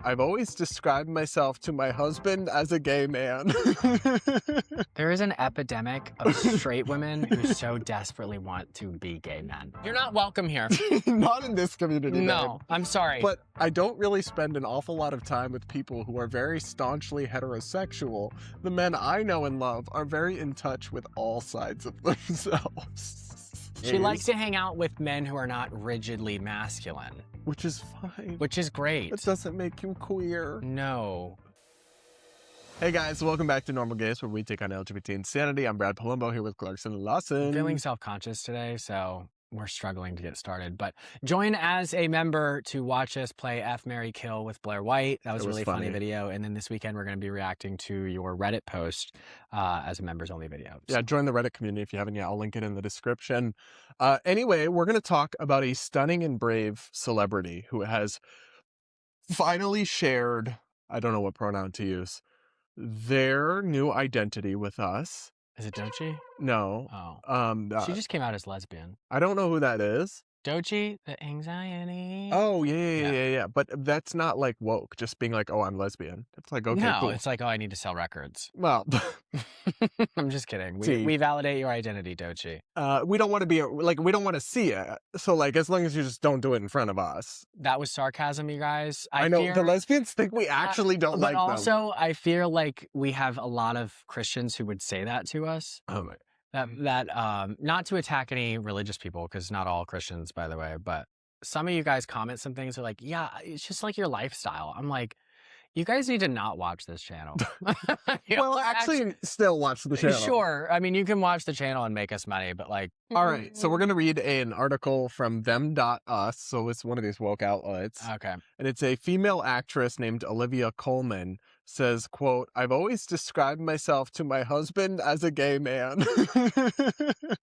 I've always described myself to my husband as a gay man. There is an epidemic of straight women who so desperately want to be gay men. You're not welcome here. Not in this community, No, babe. I'm sorry. But I don't really spend an awful lot of time with people who are very staunchly heterosexual. The men I know and love are very in touch with all sides of themselves. She likes to hang out with men who are not rigidly masculine. Which is fine. Which is great. It doesn't make you queer. No. Hey guys, welcome back to Normal Gays, where we take on LGBT insanity. I'm Brad Polumbo here with Clarkson Lawson. I'm feeling self-conscious today, so we're struggling to get started. But join as a member to watch us play F, Marry, Kill with Blair White. That was a really funny video. And then this weekend, we're going to be reacting to your Reddit post as a members-only video. So. Yeah, join the Reddit community if you haven't yet. I'll link it in the description. Anyway, we're going to talk about a stunning and brave celebrity who has finally shared, I don't know what pronoun to use, their new identity with us. Is it Doechii? No. Oh. She just came out as lesbian. I don't know who that is. Doechii, the anxiety. Oh, yeah. But that's not like woke, just being like, oh, I'm lesbian. It's like, okay, no, cool. It's like, oh, I need to sell records. Well, I'm just kidding. We validate your identity, Doechii. We don't want to be, like, we don't want to see it. So, like, as long as you just don't do it in front of us. That was sarcasm, you guys. I know, the lesbians think we actually don't like them. But also, I feel like we have a lot of Christians who would say that to us. Oh, my. Not to attack any religious people, because not all Christians, by the way, but some of you guys comment some things are like, yeah, it's just like your lifestyle. I'm like, you guys need to not watch this channel. Well, actually, still watch the channel. Sure. I mean, you can watch the channel and make us money, but like... All right, so we're going to read an article from them.us, so it's one of these woke outlets. Okay. And it's a female actress named Olivia Colman says, quote, I've always described myself to my husband as a gay man.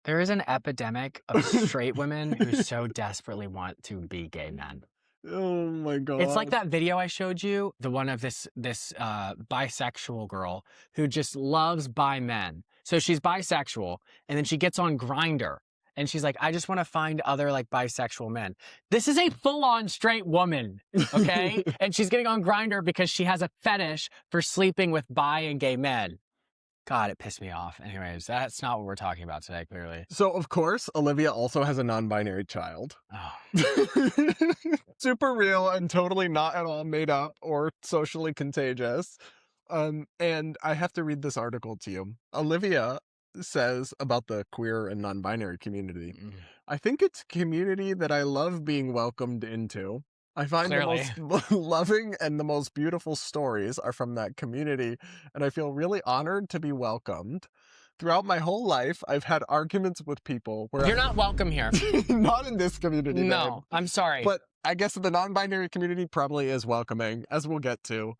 There is an epidemic of straight women who so desperately want to be gay men. Oh my God. It's like that video I showed you, the one of this bisexual girl who just loves bi men. So she's bisexual, and then she gets on Grindr, and she's like, I just want to find other like bisexual men. This is a full-on straight woman, okay? And she's getting on Grindr because she has a fetish for sleeping with bi and gay men. God, it pissed me off. Anyways, that's not what we're talking about today, clearly. So, of course, Olivia also has a non-binary child. Oh. Super real and totally not at all made up or socially contagious. And I have to read this article to you. Olivia says about the queer and non-binary community, I think it's a community that I love being welcomed into. I find Clearly. the most loving and the most beautiful stories are from that community, and I feel really honored to be welcomed. Throughout my whole life, I've had arguments with people where You're not welcome here. Not in this community. No, babe. I'm sorry. But I guess the non-binary community probably is welcoming, as we'll get to.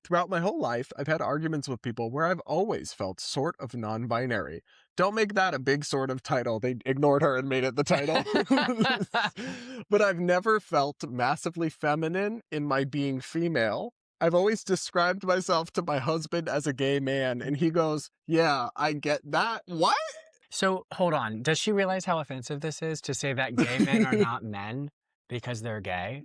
Throughout my whole life, I've had arguments with people where I've always felt sort of non-binary. Don't make that a big sort of title. They ignored her and made it the title. But I've never felt massively feminine in my being female. I've always described myself to my husband as a gay man, and he goes, yeah, I get that. What? So, hold on. Does she realize how offensive this is to say that gay men are not men because they're gay?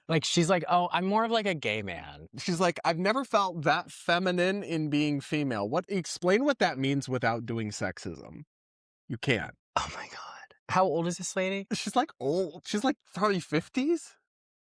Like, she's like, oh, I'm more of like a gay man. She's like, I've never felt that feminine in being female. Explain what that means without doing sexism. You can't. Oh my God. How old is this lady? She's like old. She's like probably 50s.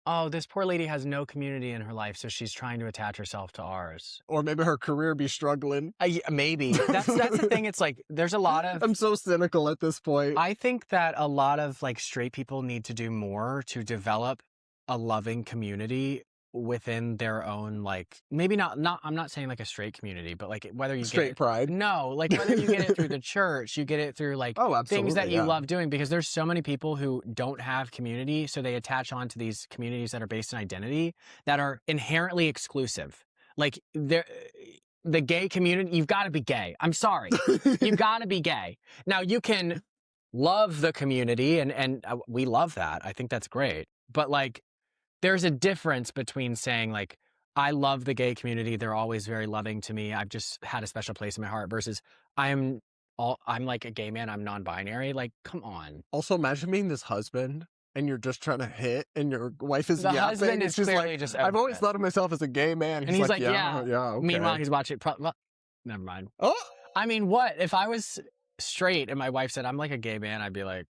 Oh, this poor lady has no community in her life, so she's trying to attach herself to ours. Or maybe her career be struggling. Maybe. That's the thing. It's like, there's a lot of... I'm so cynical at this point. I think that a lot of like straight people need to do more to develop a loving community within their own, like, maybe not I'm not saying like a straight community, but like whether you straight get it, pride. No, like whether you get it through the church, you get it through like things that you love doing, because there's so many people who don't have community, so they attach on to these communities that are based on identity that are inherently exclusive. Like the gay community, you've got to be gay. I'm sorry. You've got to be gay. Now you can love the community and we love that. I think that's great. But like, there's a difference between saying like, I love the gay community, they're always very loving to me, I've just had a special place in my heart, versus I'm like a gay man, I'm non-binary. Like, come on. Also, imagine being this husband and you're just trying to hit, and your wife is The yapping, husband and is she's clearly like, just I've over always it. thought of myself as a gay man. And he's like, yeah, okay. Meanwhile, he's watching. Never mind. Oh, I mean, what if I was straight and my wife said I'm like a gay man? I'd be like,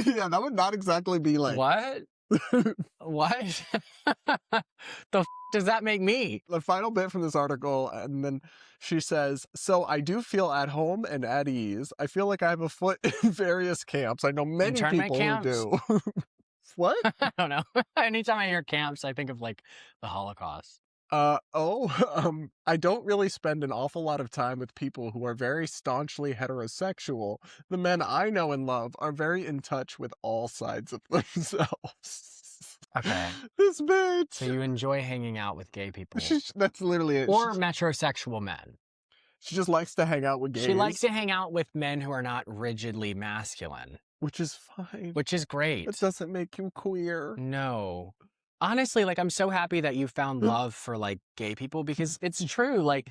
yeah, that would not exactly be like what? What? Does that make me? The final bit from this article, and then she says, so I do feel at home and at ease. I feel like I have a foot in various camps. I know many Internment people camps? who do. What? I don't know. Anytime I hear camps, I think of like the Holocaust. I don't really spend an awful lot of time with people who are very staunchly heterosexual. The men I know and love are very in touch with all sides of themselves. Okay. This bitch. So you enjoy hanging out with gay people. That's literally it. Or metrosexual men. She just likes to hang out with gays. She likes to hang out with men who are not rigidly masculine. Which is fine. Which is great. It doesn't make you queer. No. Honestly, like, I'm so happy that you found love for, like, gay people, because it's true. Like,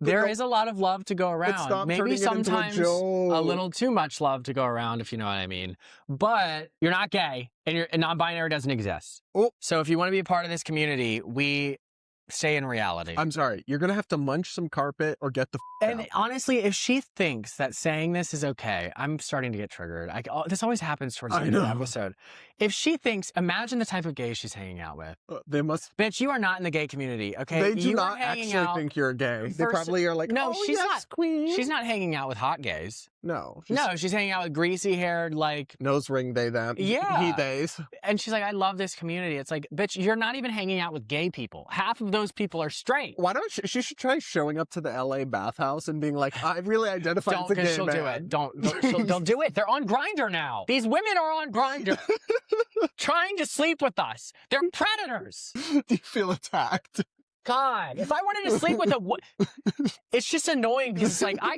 there is a lot of love to go around. Maybe sometimes a little too much love to go around, if you know what I mean. But you're not gay, and non-binary doesn't exist. Oh. So if you want to be a part of this community, we stay in reality. I'm sorry. You're going to have to munch some carpet or get the And out. honestly, if she thinks that saying this is okay, I'm starting to get triggered. This always happens towards the end of the episode. If she thinks, imagine the type of gays she's hanging out with. They must. Bitch, you are not in the gay community, okay? They do not actually think you're gay. They probably are like, no, she's not. Queen. She's not hanging out with hot gays. No. She's hanging out with greasy-haired, like... Nose ring, they, them. Yeah. He, theys. And she's like, I love this community. It's like, bitch, you're not even hanging out with gay people. Half of those people are straight. Why don't she should try showing up to the LA bathhouse and being like, I really identify as a gay man. She'll do it. Don't do it. They're on Grindr now. These women are on Grindr. Trying to sleep with us. They're predators. Do you feel attacked? God, if I wanted to sleep with it's just annoying because it's like, I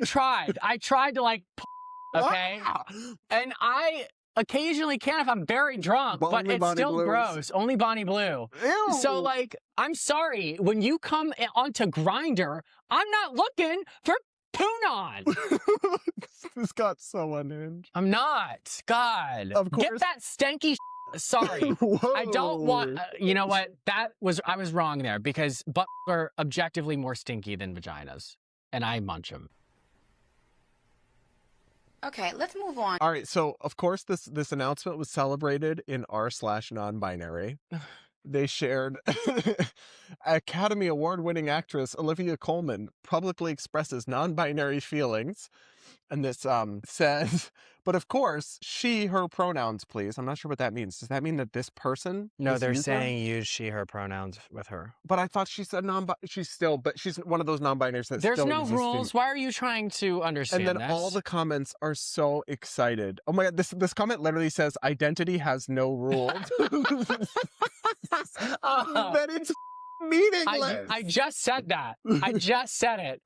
tried to like, okay? And I occasionally can if I'm very drunk, but it's still gross. Only Bonnie Blue. Ew. So like, I'm sorry, when you come onto Grindr, I'm not looking for Poonon. This got so unhinged. I'm not. God. Of course. Get that stanky sorry. I don't want, you know what? I was wrong there, because butts are objectively more stinky than vaginas. And I munch them. Okay, let's move on. All right, so of course this announcement was celebrated in r/non-binary. They shared Academy Award-winning actress Olivia Colman publicly expresses non-binary feelings. And this says, but of course, she, her pronouns, please. I'm not sure what that means. Does that mean that this person? No, they're saying use she, her pronouns with her. But I thought she said but she's one of those non-binaries that there's still no rules. Why are you trying to understand And then this? all the comments are so excited. Oh my God, this comment literally says, identity has no rules. That it's meaningless. I just said that. I just said it.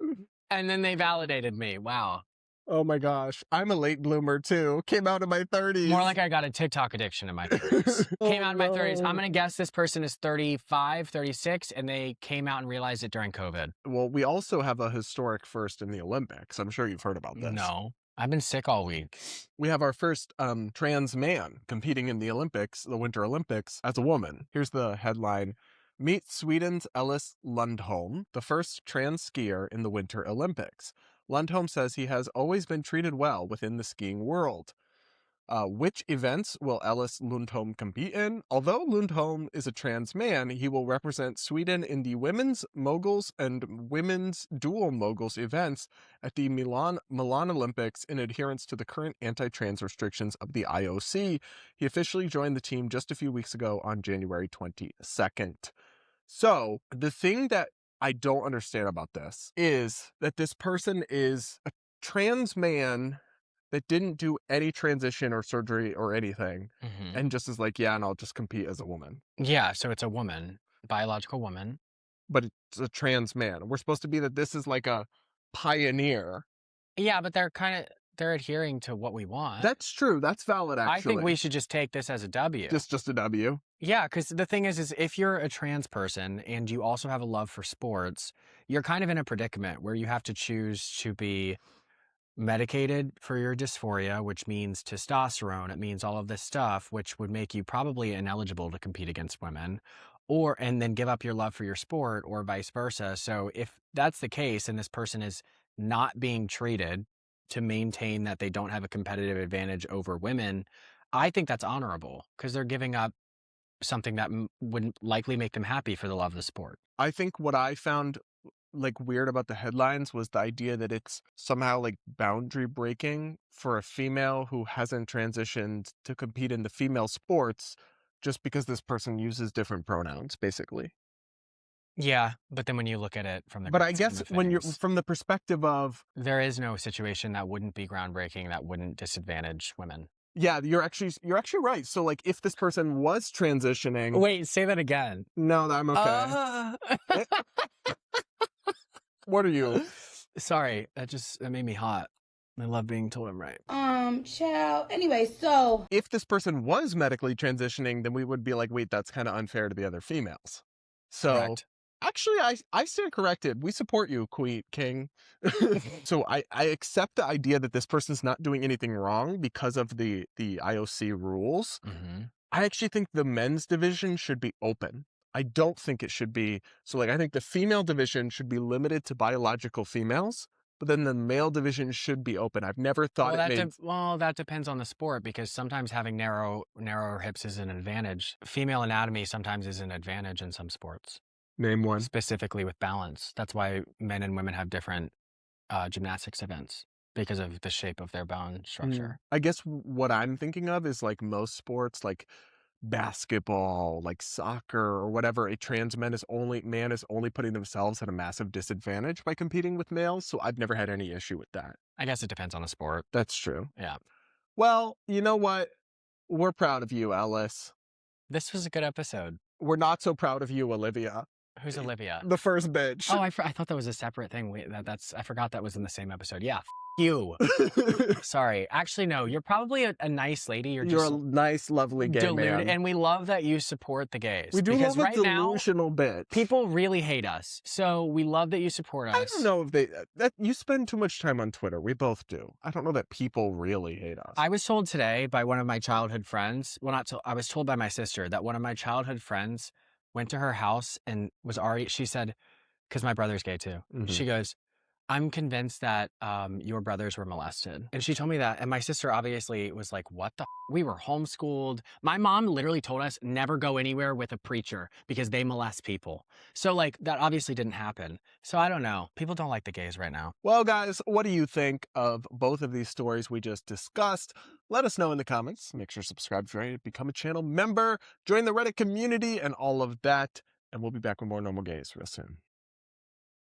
And then they validated me. Wow. Oh my gosh. I'm a late bloomer too. Came out in my 30s. More like I got a TikTok addiction in my 30s. Came out in my 30s. I'm going to guess this person is 35, 36, and they came out and realized it during COVID. Well, we also have a historic first in the Olympics. I'm sure you've heard about this. No. I've been sick all week. We have our first trans man competing in the Olympics, the Winter Olympics, as a woman. Here's the headline. Meet Sweden's Ellis Lundholm, the first trans skier in the Winter Olympics. Lundholm says he has always been treated well within the skiing world. Which events will Ellis Lundholm compete in? Although Lundholm is a trans man, he will represent Sweden in the women's moguls and women's dual moguls events at the Milan Olympics in adherence to the current anti-trans restrictions of the IOC. He officially joined the team just a few weeks ago on January 22nd. So, the thing that I don't understand about this is that this person is a trans man that didn't do any transition or surgery or anything, and just is like, yeah, and I'll just compete as a woman. Yeah, so it's a woman, biological woman. But it's a trans man. We're supposed to be that this is like a pioneer. Yeah, but they're adhering to what we want. That's true. That's valid, actually. I think we should just take this as a W. Just a W. Yeah, because the thing is if you're a trans person and you also have a love for sports, you're kind of in a predicament where you have to choose to be medicated for your dysphoria, which means testosterone. It means all of this stuff, which would make you probably ineligible to compete against women, and then give up your love for your sport, or vice versa. So if that's the case and this person is not being treated to maintain that they don't have a competitive advantage over women, I think that's honorable because they're giving up something that would likely make them happy for the love of the sport. I think what I found like weird about the headlines was the idea that it's somehow like boundary breaking for a female who hasn't transitioned to compete in the female sports just because this person uses different pronouns, basically. Yeah, but then when you look at it from the But I guess when you're from the perspective of, there is no situation that wouldn't be groundbreaking, that wouldn't disadvantage women. yeah, you're actually right. So like if this person was transitioning. Wait, say that again. No, I'm okay. What are you? Sorry, that made me hot. I love being told I'm right. Child. Anyway, so if this person was medically transitioning, then we would be like, wait, that's kind of unfair to the other females. So correct. Actually, I stand corrected. We support you, Queen King. So I accept the idea that this person's not doing anything wrong because of the IOC rules. Mm-hmm. I actually think the men's division should be open. I don't think it should be. So like, I think the female division should be limited to biological females, but then the male division should be open. I've never thought that depends on the sport, because sometimes having narrower hips is an advantage. Female anatomy sometimes is an advantage in some sports. Name one. Specifically with balance. That's why men and women have different gymnastics events, because of the shape of their bone structure. I guess what I'm thinking of is like most sports, like basketball, like soccer or whatever, a trans man is only putting themselves at a massive disadvantage by competing with males. So I've never had any issue with that. I guess it depends on the sport. That's true. Yeah. Well, you know what? We're proud of you, Ellis. This was a good episode. We're not so proud of you, Olivia. Who's Olivia? The first bitch. Oh, I thought that was a separate thing. I forgot that was in the same episode. Yeah, you. Sorry. Actually, no. You're probably a nice lady. You're a nice, lovely gay man. And we love that you support the gays. We do love a delusional bitch. People really hate us. So we love that you support us. I don't know if you spend too much time on Twitter. We both do. I don't know that people really hate us. I was told today by one of my childhood friends. Well, I was told by my sister that one of my childhood friends went to her house and she said, because my brother's gay too. Mm-hmm. She goes, I'm convinced that your brothers were molested. And she told me that. And my sister obviously was like, what the we were homeschooled. My mom literally told us never go anywhere with a preacher because they molest people. So like that obviously didn't happen. So I don't know. People don't like the gays right now. Well, guys, what do you think of both of these stories we just discussed? Let us know in the comments. Make sure to subscribe if you're ready to become a channel member, join the Reddit community and all of that. And we'll be back with more Normal Gays real soon.